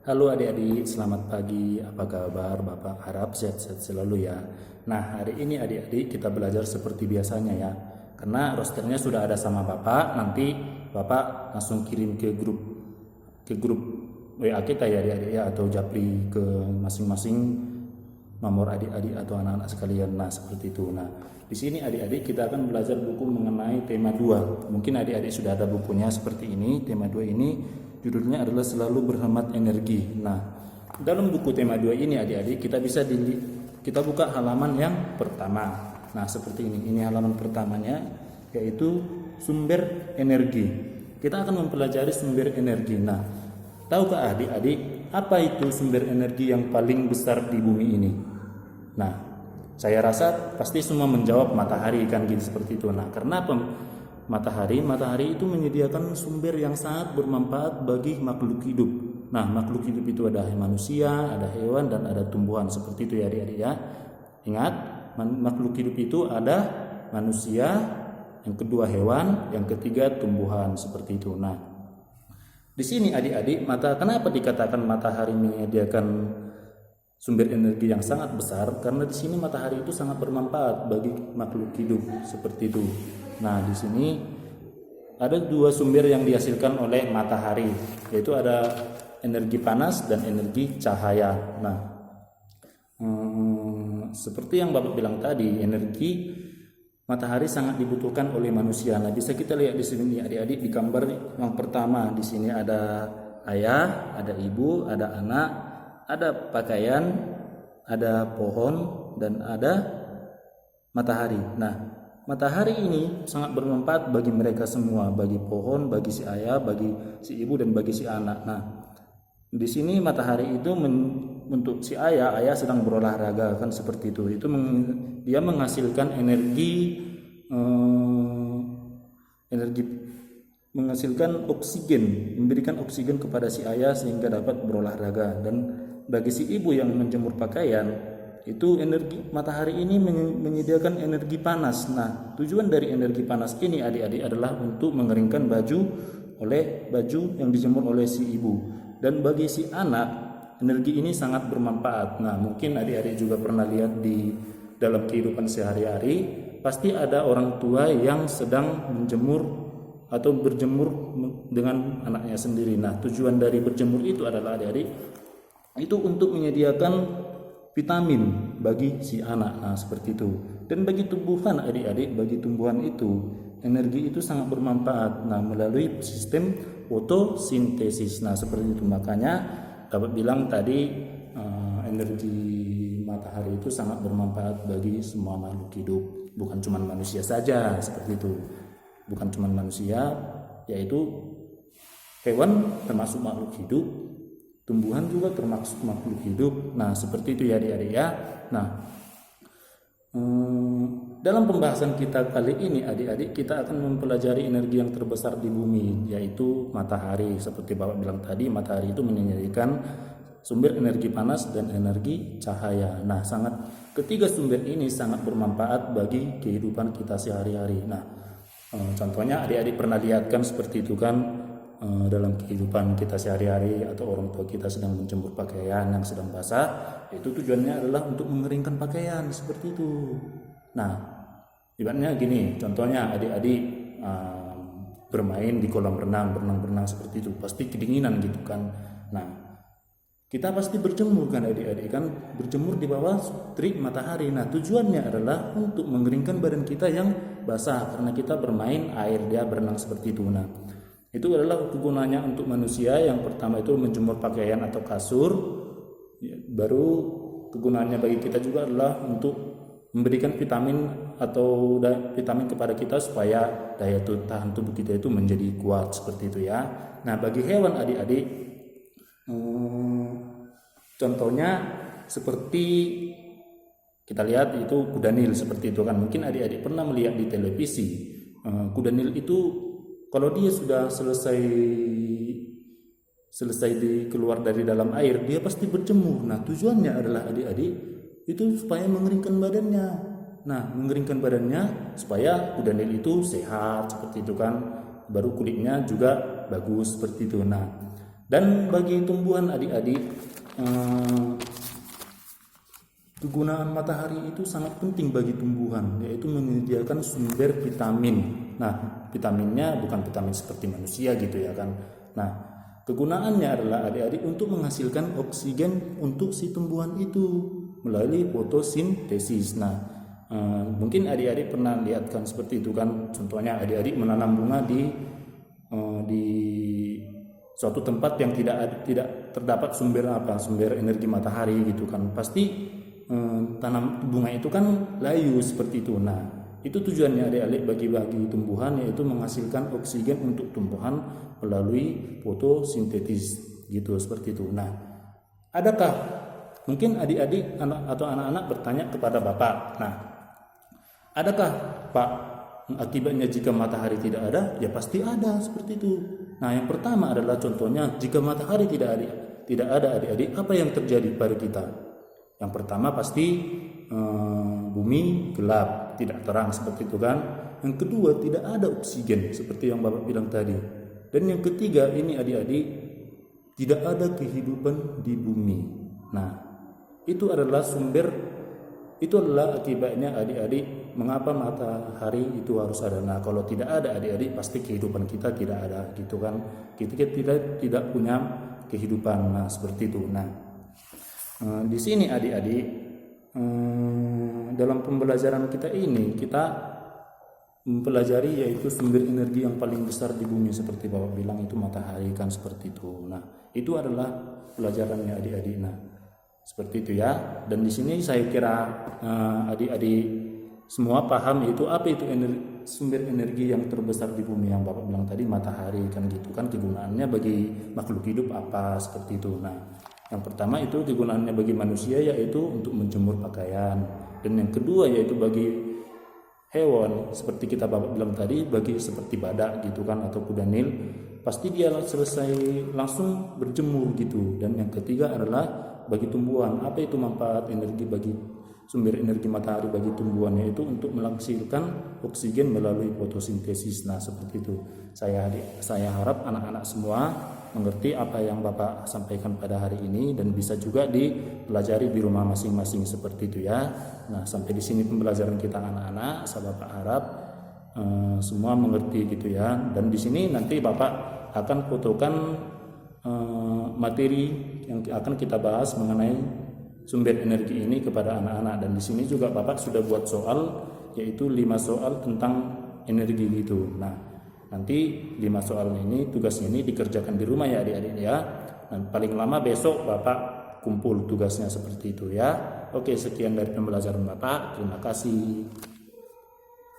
Halo adik-adik, selamat pagi. Apa kabar? Bapak harap sehat-sehat selalu ya. Nah, hari ini adik-adik kita belajar seperti biasanya ya. Karena rosternya sudah ada sama Bapak, nanti Bapak langsung kirim ke grup WA kita ya adik-adik ya, atau japri ke masing-masing nomor adik-adik atau anak-anak sekalian. Nah, seperti itu. Nah, di sini adik-adik kita akan belajar buku mengenai tema 2. Mungkin adik-adik sudah ada bukunya seperti ini. Tema 2 ini judulnya adalah selalu berhemat energi. Nah, dalam buku tema 2 ini adik-adik kita buka halaman yang pertama. Nah, seperti ini. Ini halaman pertamanya, yaitu sumber energi. Kita akan mempelajari sumber energi. Nah, tahukah adik-adik apa itu sumber energi yang paling besar di bumi ini? Nah, saya rasa pasti semua menjawab matahari kan gitu seperti itu. Nah, karena matahari itu menyediakan sumber yang sangat bermanfaat bagi makhluk hidup. Nah, makhluk hidup itu ada manusia, ada hewan, dan ada tumbuhan seperti itu ya adik-adik ya. Ingat, makhluk hidup itu ada manusia, yang kedua hewan, yang ketiga tumbuhan seperti itu. Nah, di sini adik-adik, kenapa dikatakan matahari menyediakan sumber energi yang sangat besar? Karena di sini matahari itu sangat bermanfaat bagi makhluk hidup seperti itu. Nah, di sini ada dua sumber yang dihasilkan oleh matahari, yaitu ada energi panas dan energi cahaya. Nah, seperti yang Bapak bilang tadi, energi matahari sangat dibutuhkan oleh manusia. Nah, bisa kita lihat di sini adik-adik di gambar yang pertama. Di sini ada ayah, ada ibu, ada anak, ada pakaian, ada pohon, dan ada matahari. Nah, matahari ini sangat bermanfaat bagi mereka semua, bagi pohon, bagi si ayah, bagi si ibu, dan bagi si anak. Nah, di sini matahari itu untuk si ayah sedang berolahraga kan seperti itu. Dia menghasilkan energi menghasilkan oksigen, memberikan oksigen kepada si ayah sehingga dapat berolahraga. Dan bagi si ibu yang menjemur pakaian, itu energi matahari ini menyediakan energi panas. Nah, tujuan dari energi panas ini adik-adik adalah untuk mengeringkan baju yang dijemur oleh si ibu. Dan bagi si anak, energi ini sangat bermanfaat. Nah, mungkin adik-adik juga pernah lihat di dalam kehidupan sehari-hari, pasti ada orang tua yang sedang menjemur atau berjemur dengan anaknya sendiri. Nah, tujuan dari berjemur itu adalah adik-adik itu untuk menyediakan vitamin bagi si anak. Nah, seperti itu. Dan bagi tumbuhan adik-adik, bagi tumbuhan itu energi itu sangat bermanfaat. Nah, melalui sistem fotosintesis. Nah, seperti itu. Makanya dapat bilang tadi energi matahari itu sangat bermanfaat bagi semua makhluk hidup, bukan cuma manusia saja seperti itu. Bukan cuma manusia, yaitu hewan termasuk makhluk hidup, tumbuhan juga termasuk makhluk hidup. Nah, seperti itu ya adik-adik ya. Nah, dalam pembahasan kita kali ini adik-adik, kita akan mempelajari energi yang terbesar di bumi, yaitu matahari. Seperti Bapak bilang tadi, matahari itu menyediakan sumber energi panas dan energi cahaya. Nah, ketiga sumber ini sangat bermanfaat bagi kehidupan kita sehari-hari. Nah, contohnya adik-adik pernah lihat kan seperti itu kan, dalam kehidupan kita sehari-hari atau orang tua kita sedang menjemur pakaian yang sedang basah, itu tujuannya adalah untuk mengeringkan pakaian seperti itu. Nah, ibaratnya gini, contohnya adik-adik bermain di kolam berenang seperti itu, pasti kedinginan gitu kan. Nah, kita pasti berjemur kan adik-adik kan, berjemur di bawah terik matahari. Nah, tujuannya adalah untuk mengeringkan badan kita yang basah karena kita bermain air, dia berenang seperti itu. Nah, itu adalah kegunaannya untuk manusia. Yang pertama itu menjemur pakaian atau kasur. Baru kegunaannya bagi kita juga adalah untuk memberikan vitamin kepada kita supaya daya tahan tubuh kita itu menjadi kuat seperti itu ya. Nah, bagi hewan adik-adik, contohnya seperti kita lihat itu kuda Nil seperti itu kan. Mungkin adik-adik pernah melihat di televisi. Kuda Nil itu kalau dia sudah selesai keluar dari dalam air, dia pasti berjemur. Nah, tujuannya adalah adik-adik itu supaya mengeringkan badannya. Nah, mengeringkan badannya supaya kuda Nil itu sehat seperti itu kan. Baru kulitnya juga bagus seperti itu. Nah, Dan bagi tumbuhan adik-adik, kegunaan matahari itu sangat penting bagi tumbuhan, yaitu menyediakan sumber vitamin. Nah, vitaminnya bukan vitamin seperti manusia gitu ya kan. Nah, kegunaannya adalah adik-adik untuk menghasilkan oksigen untuk si tumbuhan itu melalui fotosintesis. Nah, mungkin adik-adik pernah lihatkan seperti itu kan. Contohnya adik-adik menanam bunga di suatu tempat yang tidak terdapat sumber energi matahari gitu kan. Pasti tanam bunga itu kan layu seperti itu. Nah, itu tujuannya adik-adik bagi tumbuhan, yaitu menghasilkan oksigen untuk tumbuhan melalui fotosintesis gitu, seperti itu. Nah, adakah mungkin adik-adik atau anak-anak bertanya kepada Bapak, nah, adakah Pak akibatnya jika matahari tidak ada? Ya pasti ada, seperti itu. Nah, yang pertama adalah contohnya jika matahari tidak ada adik-adik, apa yang terjadi pada kita? Yang pertama pasti bumi gelap, tidak terang seperti itu kan. Yang kedua tidak ada oksigen seperti yang Bapak bilang tadi. Dan yang ketiga ini adik-adik, tidak ada kehidupan di bumi. Nah, itu adalah akibatnya adik-adik mengapa matahari itu harus ada. Nah, kalau tidak ada adik-adik pasti kehidupan kita tidak ada gitu kan. Kita tidak punya kehidupan. Nah, seperti itu. Nah, di sini adik-adik, dalam pembelajaran kita ini kita mempelajari yaitu sumber energi yang paling besar di bumi, seperti Bapak bilang itu matahari kan, seperti itu. Nah, itu adalah pelajarannya adik-adik. Nah, seperti itu ya. Dan di sini saya kira adik-adik semua paham itu apa itu sumber energi yang terbesar di bumi yang Bapak bilang tadi, matahari kan gitu kan. Kegunaannya bagi makhluk hidup apa, seperti itu. Nah, yang pertama itu kegunaannya bagi manusia yaitu untuk menjemur pakaian. Dan yang kedua yaitu bagi hewan, seperti kita Bapak bilang tadi, bagi seperti badak gitu kan atau kuda nil, pasti dia selesai langsung berjemur gitu. Dan yang ketiga adalah bagi tumbuhan, apa itu manfaat energi bagi sumber energi matahari bagi tumbuhan, yaitu untuk menghasilkan oksigen melalui fotosintesis. Nah, seperti itu. Saya harap anak-anak semua mengerti apa yang Bapak sampaikan pada hari ini dan bisa juga dipelajari di rumah masing-masing, seperti itu ya. Nah, sampai di sini pembelajaran kita anak-anak. Saya Bapak harap semua mengerti gitu ya. Dan di sini nanti Bapak akan fotokan materi yang akan kita bahas mengenai sumber energi ini kepada anak-anak. Dan di sini juga Bapak sudah buat soal, yaitu 5 soal tentang energi gitu. Nah, nanti 5 soal ini, tugasnya ini dikerjakan di rumah ya adik-adik ya. Dan paling lama besok Bapak kumpul tugasnya, seperti itu ya. Oke, sekian dari pembelajaran Bapak. Terima kasih.